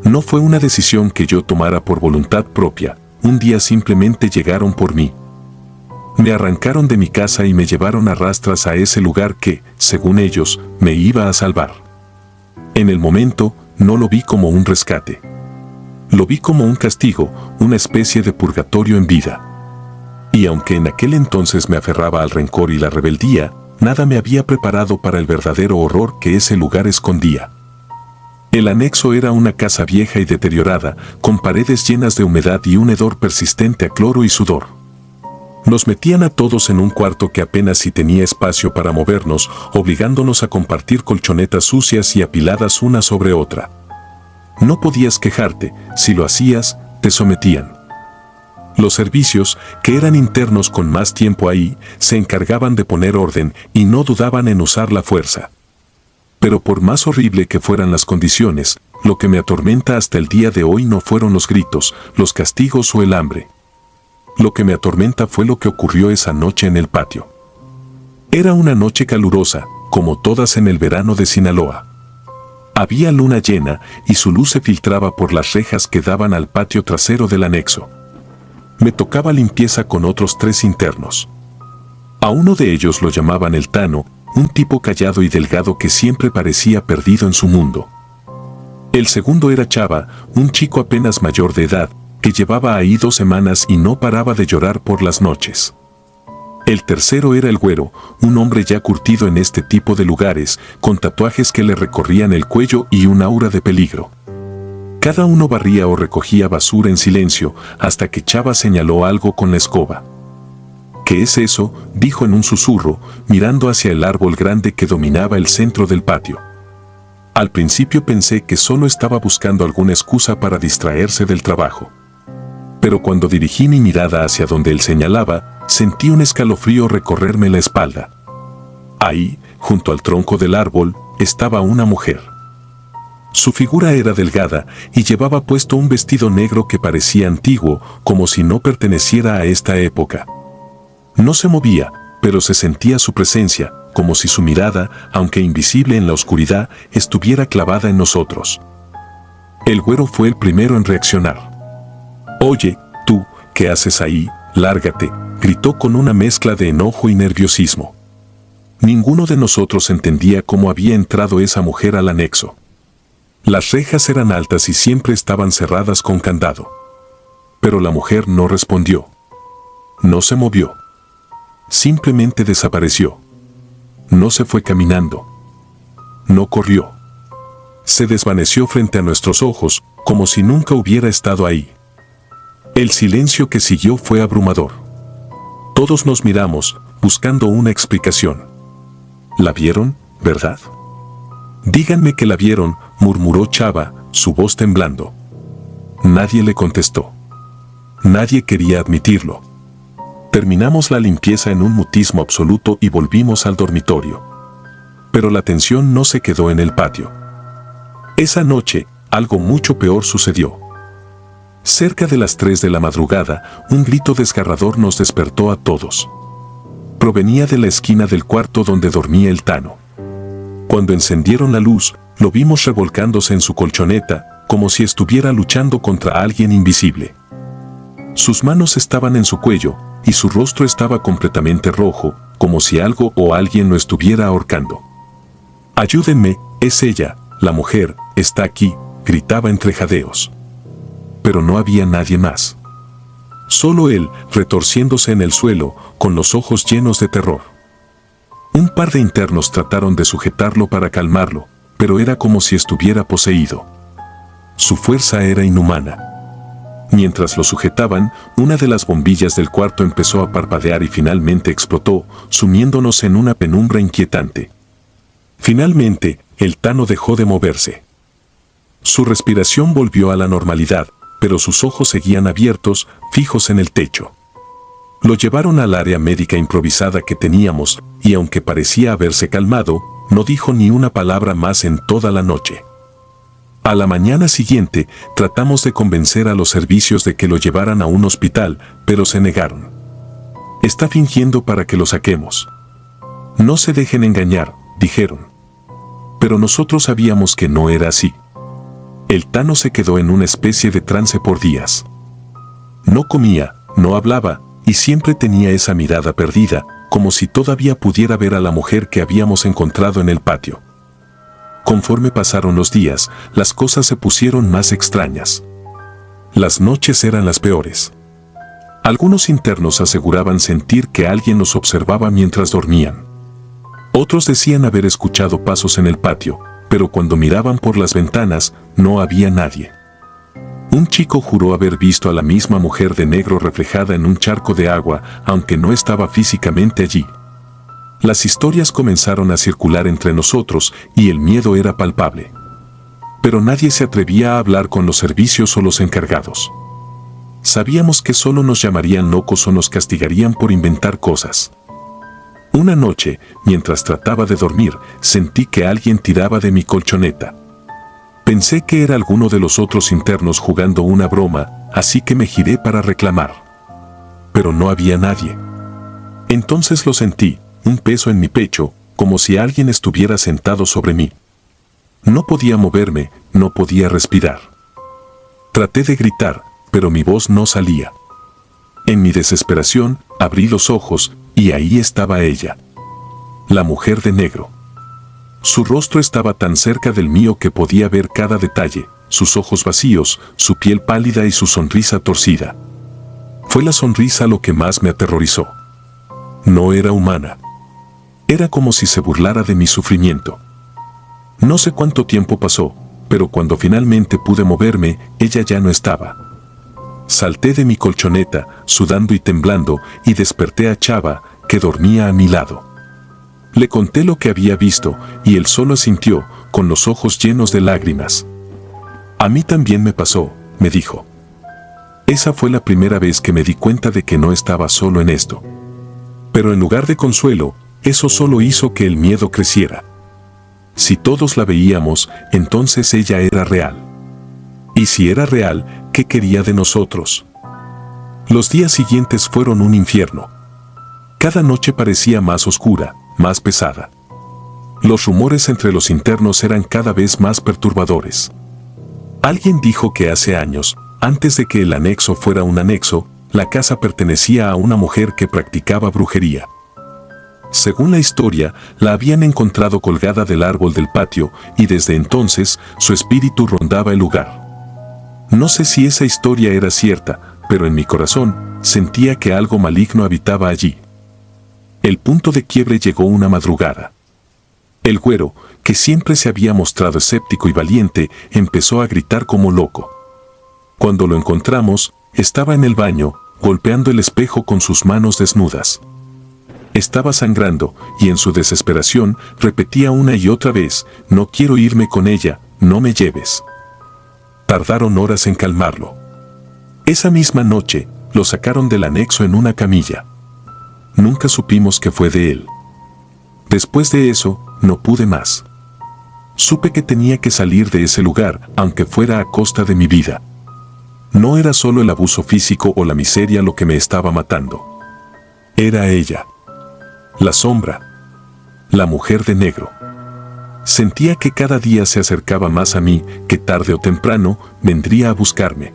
No fue una decisión que yo tomara por voluntad propia, un día simplemente llegaron por mí. Me arrancaron de mi casa y me llevaron a rastras a ese lugar que, según ellos, me iba a salvar. En el momento, no lo vi como un rescate. Lo vi como un castigo, una especie de purgatorio en vida. Y aunque en aquel entonces me aferraba al rencor y la rebeldía, nada me había preparado para el verdadero horror que ese lugar escondía. El anexo era una casa vieja y deteriorada, con paredes llenas de humedad y un hedor persistente a cloro y sudor. Nos metían a todos en un cuarto que apenas si tenía espacio para movernos, obligándonos a compartir colchonetas sucias y apiladas una sobre otra. No podías quejarte, si lo hacías, te sometían. Los servicios, que eran internos con más tiempo ahí, se encargaban de poner orden y no dudaban en usar la fuerza. Pero por más horrible que fueran las condiciones, lo que me atormenta hasta el día de hoy no fueron los gritos, los castigos o el hambre. Lo que me atormenta fue lo que ocurrió esa noche en el patio. Era una noche calurosa, como todas en el verano de Sinaloa. Había luna llena y su luz se filtraba por las rejas que daban al patio trasero del anexo. Me tocaba limpieza con otros 3 internos. A uno de ellos lo llamaban el Tano, un tipo callado y delgado que siempre parecía perdido en su mundo. El segundo era Chava, un chico apenas mayor de edad, que llevaba ahí 2 semanas y no paraba de llorar por las noches. El tercero era el Güero, un hombre ya curtido en este tipo de lugares, con tatuajes que le recorrían el cuello y un aura de peligro. Cada uno barría o recogía basura en silencio, hasta que Chava señaló algo con la escoba. ¿Qué es eso?, dijo en un susurro, mirando hacia el árbol grande que dominaba el centro del patio. Al principio pensé que solo estaba buscando alguna excusa para distraerse del trabajo. Pero cuando dirigí mi mirada hacia donde él señalaba, sentí un escalofrío recorrerme la espalda. Ahí, junto al tronco del árbol, estaba una mujer. Su figura era delgada y llevaba puesto un vestido negro que parecía antiguo, como si no perteneciera a esta época. No se movía, pero se sentía su presencia, como si su mirada, aunque invisible en la oscuridad, estuviera clavada en nosotros. El Güero fue el primero en reaccionar. «Oye, tú, ¿qué haces ahí? Lárgate», gritó con una mezcla de enojo y nerviosismo. Ninguno de nosotros entendía cómo había entrado esa mujer al anexo. Las rejas eran altas y siempre estaban cerradas con candado. Pero la mujer no respondió. No se movió. Simplemente desapareció. No se fue caminando. No corrió. Se desvaneció frente a nuestros ojos, como si nunca hubiera estado ahí. El silencio que siguió fue abrumador. Todos nos miramos, buscando una explicación. ¿La vieron, verdad? Díganme que la vieron, murmuró Chava, su voz temblando. Nadie le contestó. Nadie quería admitirlo. Terminamos la limpieza en un mutismo absoluto y volvimos al dormitorio. Pero la tensión no se quedó en el patio. Esa noche, algo mucho peor sucedió. Cerca de las 3 de la madrugada, un grito desgarrador nos despertó a todos. Provenía de la esquina del cuarto donde dormía el Tano. Cuando encendieron la luz, lo vimos revolcándose en su colchoneta, como si estuviera luchando contra alguien invisible. Sus manos estaban en su cuello, y su rostro estaba completamente rojo, como si algo o alguien lo estuviera ahorcando. «Ayúdenme, es ella, la mujer, está aquí», gritaba entre jadeos. Pero no había nadie más. Solo él, retorciéndose en el suelo, con los ojos llenos de terror. Un par de internos trataron de sujetarlo para calmarlo, pero era como si estuviera poseído. Su fuerza era inhumana. Mientras lo sujetaban, una de las bombillas del cuarto empezó a parpadear y finalmente explotó, sumiéndonos en una penumbra inquietante. Finalmente, el Tano dejó de moverse. Su respiración volvió a la normalidad, pero sus ojos seguían abiertos, fijos en el techo. Lo llevaron al área médica improvisada que teníamos, y aunque parecía haberse calmado, no dijo ni una palabra más en toda la noche. A la mañana siguiente, tratamos de convencer a los servicios de que lo llevaran a un hospital, pero se negaron. «Está fingiendo para que lo saquemos». «No se dejen engañar», dijeron. Pero nosotros sabíamos que no era así. El Tano se quedó en una especie de trance por días. No comía, no hablaba, y siempre tenía esa mirada perdida, como si todavía pudiera ver a la mujer que habíamos encontrado en el patio. Conforme pasaron los días, las cosas se pusieron más extrañas. Las noches eran las peores. Algunos internos aseguraban sentir que alguien los observaba mientras dormían. Otros decían haber escuchado pasos en el patio, pero cuando miraban por las ventanas, no había nadie. Un chico juró haber visto a la misma mujer de negro reflejada en un charco de agua, aunque no estaba físicamente allí. Las historias comenzaron a circular entre nosotros y el miedo era palpable. Pero nadie se atrevía a hablar con los servicios o los encargados. Sabíamos que solo nos llamarían locos o nos castigarían por inventar cosas. Una noche, mientras trataba de dormir, sentí que alguien tiraba de mi colchoneta. Pensé que era alguno de los otros internos jugando una broma, así que me giré para reclamar. Pero no había nadie. Entonces lo sentí, un peso en mi pecho, como si alguien estuviera sentado sobre mí. No podía moverme, no podía respirar. Traté de gritar, pero mi voz no salía. En mi desesperación, abrí los ojos, y ahí estaba ella. La mujer de negro. Su rostro estaba tan cerca del mío que podía ver cada detalle, sus ojos vacíos, su piel pálida y su sonrisa torcida. Fue la sonrisa lo que más me aterrorizó. No era humana. Era como si se burlara de mi sufrimiento. No sé cuánto tiempo pasó, pero cuando finalmente pude moverme, ella ya no estaba. Salté de mi colchoneta, sudando y temblando, y desperté a Chava, que dormía a mi lado. Le conté lo que había visto, y él solo asintió, con los ojos llenos de lágrimas. A mí también me pasó, me dijo. Esa fue la primera vez que me di cuenta de que no estaba solo en esto. Pero en lugar de consuelo, eso solo hizo que el miedo creciera. Si todos la veíamos, entonces ella era real. Y si era real, ¿qué quería de nosotros? Los días siguientes fueron un infierno. Cada noche parecía más oscura, más pesada. Los rumores entre los internos eran cada vez más perturbadores. Alguien dijo que hace años, antes de que el anexo fuera un anexo, la casa pertenecía a una mujer que practicaba brujería. Según la historia, la habían encontrado colgada del árbol del patio y desde entonces su espíritu rondaba el lugar. No sé si esa historia era cierta, pero en mi corazón sentía que algo maligno habitaba allí. El punto de quiebre llegó una madrugada. El güero, que siempre se había mostrado escéptico y valiente, empezó a gritar como loco. Cuando lo encontramos, estaba en el baño, golpeando el espejo con sus manos desnudas. Estaba sangrando, y en su desesperación repetía una y otra vez: no quiero irme con ella, no me lleves. Tardaron horas en calmarlo. Esa misma noche, lo sacaron del anexo en una camilla. Nunca supimos qué fue de él. Después de eso, no pude más. Supe que tenía que salir de ese lugar, aunque fuera a costa de mi vida. No era solo el abuso físico o la miseria lo que me estaba matando. Era ella. La sombra. La mujer de negro. Sentía que cada día se acercaba más a mí, que tarde o temprano vendría a buscarme.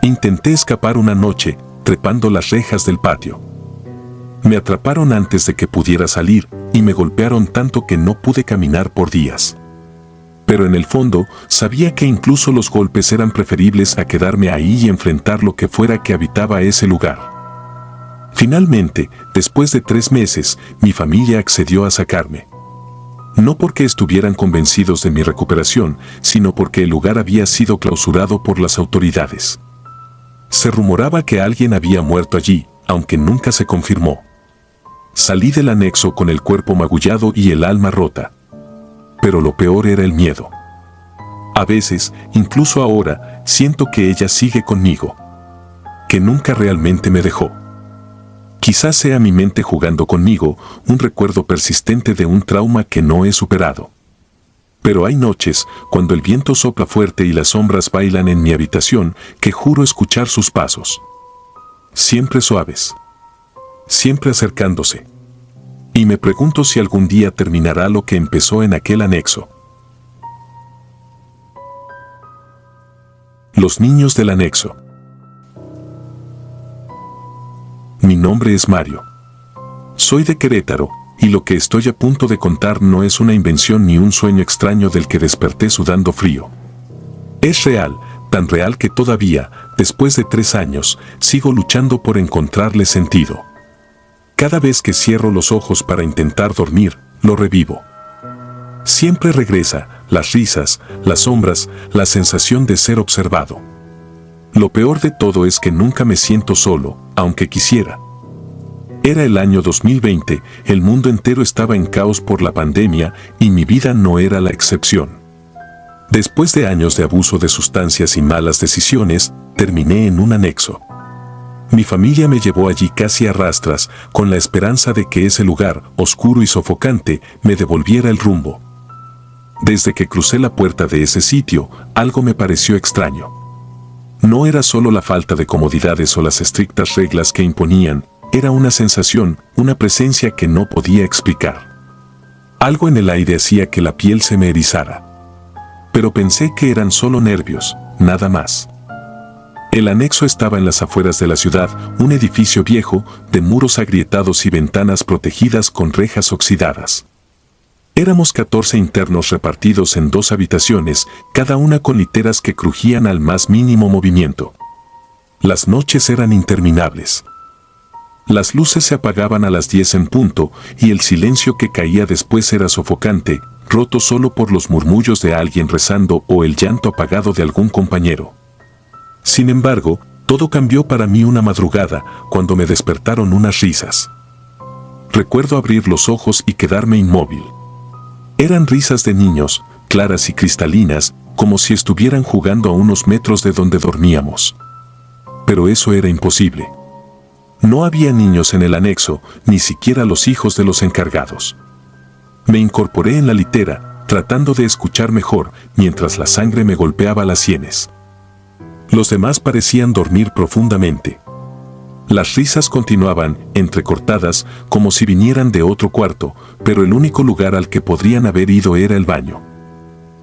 Intenté escapar una noche, trepando las rejas del patio. Me atraparon antes de que pudiera salir, y me golpearon tanto que no pude caminar por días. Pero en el fondo, sabía que incluso los golpes eran preferibles a quedarme ahí y enfrentar lo que fuera que habitaba ese lugar. Finalmente, después de 3 meses, mi familia accedió a sacarme. No porque estuvieran convencidos de mi recuperación, sino porque el lugar había sido clausurado por las autoridades. Se rumoraba que alguien había muerto allí, aunque nunca se confirmó. Salí del anexo con el cuerpo magullado y el alma rota. Pero lo peor era el miedo. A veces, incluso ahora, siento que ella sigue conmigo. Que nunca realmente me dejó. Quizás sea mi mente jugando conmigo, un recuerdo persistente de un trauma que no he superado. Pero hay noches, cuando el viento sopla fuerte y las sombras bailan en mi habitación, que juro escuchar sus pasos. Siempre suaves. Siempre acercándose. Y me pregunto si algún día terminará lo que empezó en aquel anexo. Los niños del anexo. Mi nombre es Mario. Soy de Querétaro, y lo que estoy a punto de contar no es una invención ni un sueño extraño del que desperté sudando frío. Es real, tan real que todavía, después de 3 años, sigo luchando por encontrarle sentido. Cada vez que cierro los ojos para intentar dormir, lo revivo. Siempre regresa, las risas, las sombras, la sensación de ser observado. Lo peor de todo es que nunca me siento solo, aunque quisiera. Era el año 2020, el mundo entero estaba en caos por la pandemia y mi vida no era la excepción. Después de años de abuso de sustancias y malas decisiones, terminé en un anexo. Mi familia me llevó allí casi a rastras, con la esperanza de que ese lugar, oscuro y sofocante, me devolviera el rumbo. Desde que crucé la puerta de ese sitio, algo me pareció extraño. No era solo la falta de comodidades o las estrictas reglas que imponían, era una sensación, una presencia que no podía explicar. Algo en el aire hacía que la piel se me erizara. Pero pensé que eran solo nervios, nada más. El anexo estaba en las afueras de la ciudad, un edificio viejo, de muros agrietados y ventanas protegidas con rejas oxidadas. Éramos 14 internos repartidos en 2 habitaciones, cada una con literas que crujían al más mínimo movimiento. Las noches eran interminables. Las luces se apagaban a las 10 en punto, y el silencio que caía después era sofocante, roto solo por los murmullos de alguien rezando o el llanto apagado de algún compañero. Sin embargo, todo cambió para mí una madrugada, cuando me despertaron unas risas. Recuerdo abrir los ojos y quedarme inmóvil. Eran risas de niños, claras y cristalinas, como si estuvieran jugando a unos metros de donde dormíamos. Pero eso era imposible. No había niños en el anexo, ni siquiera los hijos de los encargados. Me incorporé en la litera, tratando de escuchar mejor, mientras la sangre me golpeaba las sienes. Los demás parecían dormir profundamente. Las risas continuaban, entrecortadas, como si vinieran de otro cuarto, pero el único lugar al que podrían haber ido era el baño.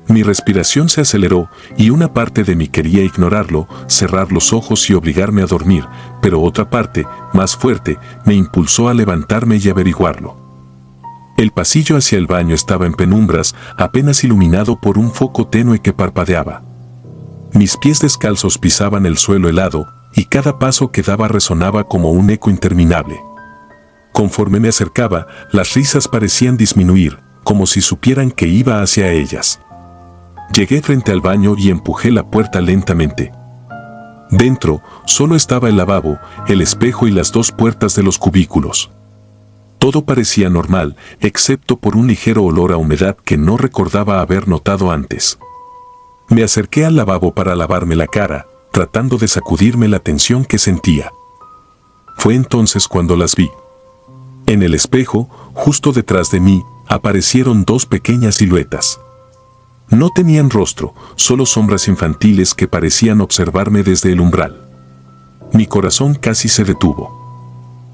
Mi respiración se aceleró y una parte de mí quería ignorarlo, cerrar los ojos y obligarme a dormir, pero otra parte, más fuerte, me impulsó a levantarme y averiguarlo. El pasillo hacia el baño estaba en penumbras, apenas iluminado por un foco tenue que parpadeaba. Mis pies descalzos pisaban el suelo helado, y cada paso que daba resonaba como un eco interminable. Conforme me acercaba, las risas parecían disminuir, como si supieran que iba hacia ellas. Llegué frente al baño y empujé la puerta lentamente. Dentro, solo estaba el lavabo, el espejo y las 2 puertas de los cubículos. Todo parecía normal, excepto por un ligero olor a humedad que no recordaba haber notado antes. Me acerqué al lavabo para lavarme la cara, tratando de sacudirme la tensión que sentía. Fue entonces cuando las vi. En el espejo, justo detrás de mí, aparecieron 2 pequeñas siluetas. No tenían rostro, solo sombras infantiles que parecían observarme desde el umbral. Mi corazón casi se detuvo.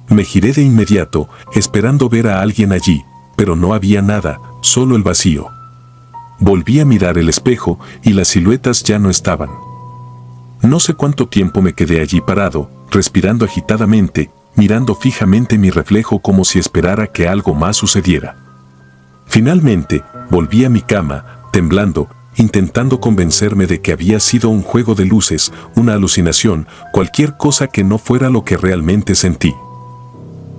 Me giré de inmediato, esperando ver a alguien allí, pero no había nada, solo el vacío. Volví a mirar el espejo y las siluetas ya no estaban. No sé cuánto tiempo me quedé allí parado, respirando agitadamente, mirando fijamente mi reflejo como si esperara que algo más sucediera. Finalmente, volví a mi cama, temblando, intentando convencerme de que había sido un juego de luces, una alucinación, cualquier cosa que no fuera lo que realmente sentí.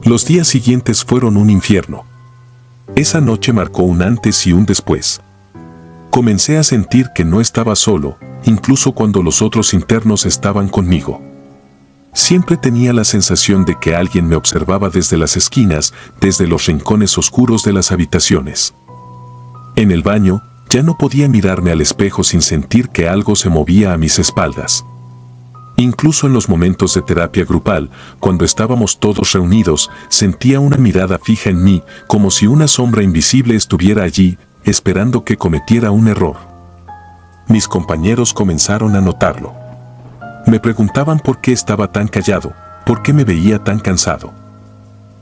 Los días siguientes fueron un infierno. Esa noche marcó un antes y un después. Comencé a sentir que no estaba solo, incluso cuando los otros internos estaban conmigo. Siempre tenía la sensación de que alguien me observaba desde las esquinas, desde los rincones oscuros de las habitaciones. En el baño, ya no podía mirarme al espejo sin sentir que algo se movía a mis espaldas. Incluso en los momentos de terapia grupal, cuando estábamos todos reunidos, sentía una mirada fija en mí, como si una sombra invisible estuviera allí, esperando que cometiera un error. Mis compañeros comenzaron a notarlo. Me preguntaban por qué estaba tan callado, por qué me veía tan cansado.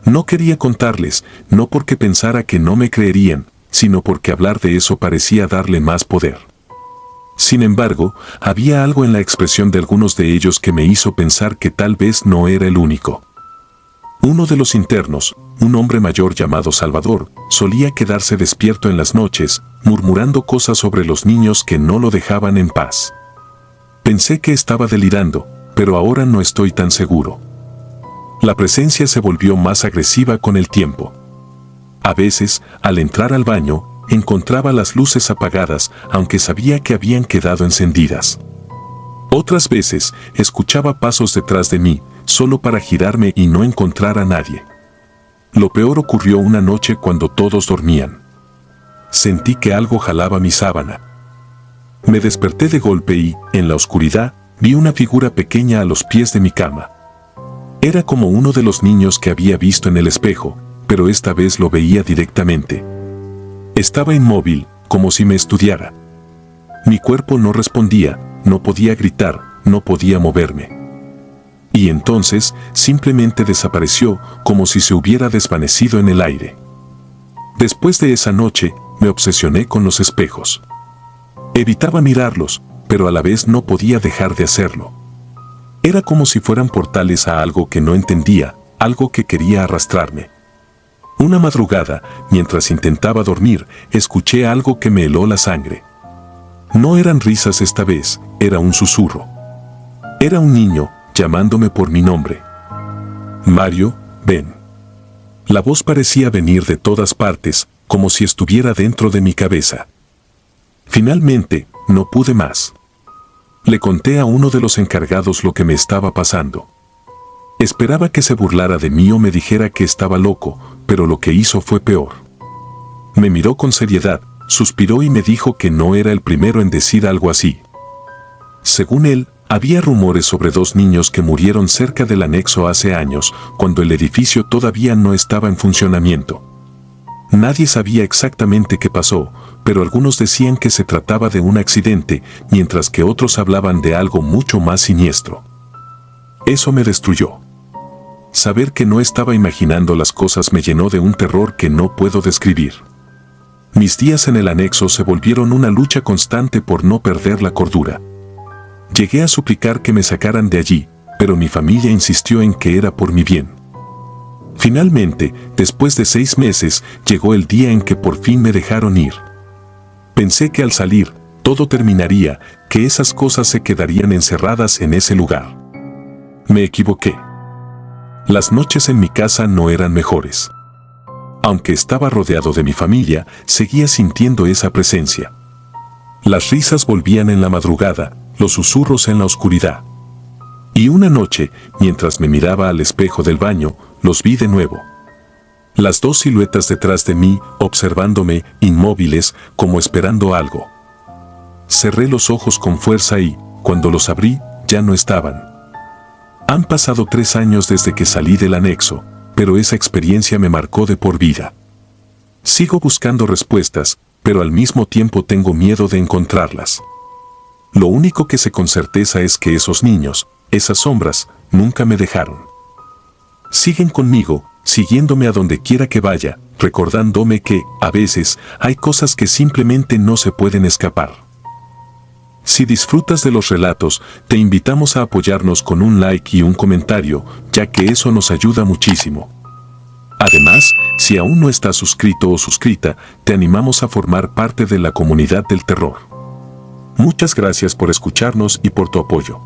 No quería contarles, no porque pensara que no me creerían, sino porque hablar de eso parecía darle más poder. Sin embargo, había algo en la expresión de algunos de ellos que me hizo pensar que tal vez no era el único. Uno de los internos, un hombre mayor llamado Salvador, solía quedarse despierto en las noches, murmurando cosas sobre los niños que no lo dejaban en paz. Pensé que estaba delirando, pero ahora no estoy tan seguro. La presencia se volvió más agresiva con el tiempo. A veces, al entrar al baño, encontraba las luces apagadas, aunque sabía que habían quedado encendidas. Otras veces, escuchaba pasos detrás de mí, solo para girarme y no encontrar a nadie. Lo peor ocurrió una noche cuando todos dormían. Sentí que algo jalaba mi sábana. Me desperté de golpe y, en la oscuridad, vi una figura pequeña a los pies de mi cama. Era como uno de los niños que había visto en el espejo, pero esta vez lo veía directamente. Estaba inmóvil, como si me estudiara. Mi cuerpo no respondía, no podía gritar, no podía moverme. Y entonces, simplemente desapareció, como si se hubiera desvanecido en el aire. Después de esa noche, me obsesioné con los espejos. Evitaba mirarlos, pero a la vez no podía dejar de hacerlo. Era como si fueran portales a algo que no entendía, algo que quería arrastrarme. Una madrugada, mientras intentaba dormir, escuché algo que me heló la sangre. No eran risas esta vez, era un susurro. Era un niño, llamándome por mi nombre. Mario, ven. La voz parecía venir de todas partes, como si estuviera dentro de mi cabeza. Finalmente, no pude más. Le conté a uno de los encargados lo que me estaba pasando. Esperaba que se burlara de mí o me dijera que estaba loco, pero lo que hizo fue peor. Me miró con seriedad, suspiró y me dijo que no era el primero en decir algo así. Según él, había rumores sobre 2 niños que murieron cerca del anexo hace años, cuando el edificio todavía no estaba en funcionamiento. Nadie sabía exactamente qué pasó, pero algunos decían que se trataba de un accidente, mientras que otros hablaban de algo mucho más siniestro. Eso me destruyó. Saber que no estaba imaginando las cosas me llenó de un terror que no puedo describir. Mis días en el anexo se volvieron una lucha constante por no perder la cordura. Llegué a suplicar que me sacaran de allí, pero mi familia insistió en que era por mi bien. Finalmente, después de 6 meses, llegó el día en que por fin me dejaron ir. Pensé que al salir, todo terminaría, que esas cosas se quedarían encerradas en ese lugar. Me equivoqué. Las noches en mi casa no eran mejores. Aunque estaba rodeado de mi familia, seguía sintiendo esa presencia. Las risas volvían en la madrugada, los susurros en la oscuridad. Y una noche, mientras me miraba al espejo del baño, los vi de nuevo. Las 2 siluetas detrás de mí, observándome, inmóviles, como esperando algo. Cerré los ojos con fuerza y, cuando los abrí, ya no estaban. Han pasado 3 años desde que salí del anexo, pero esa experiencia me marcó de por vida. Sigo buscando respuestas, pero al mismo tiempo tengo miedo de encontrarlas. Lo único que sé con certeza es que esos niños, esas sombras, nunca me dejaron. Siguen conmigo, siguiéndome a donde quiera que vaya, recordándome que, a veces, hay cosas que simplemente no se pueden escapar. Si disfrutas de los relatos, te invitamos a apoyarnos con un like y un comentario, ya que eso nos ayuda muchísimo. Además, si aún no estás suscrito o suscrita, te animamos a formar parte de la comunidad del terror. Muchas gracias por escucharnos y por tu apoyo.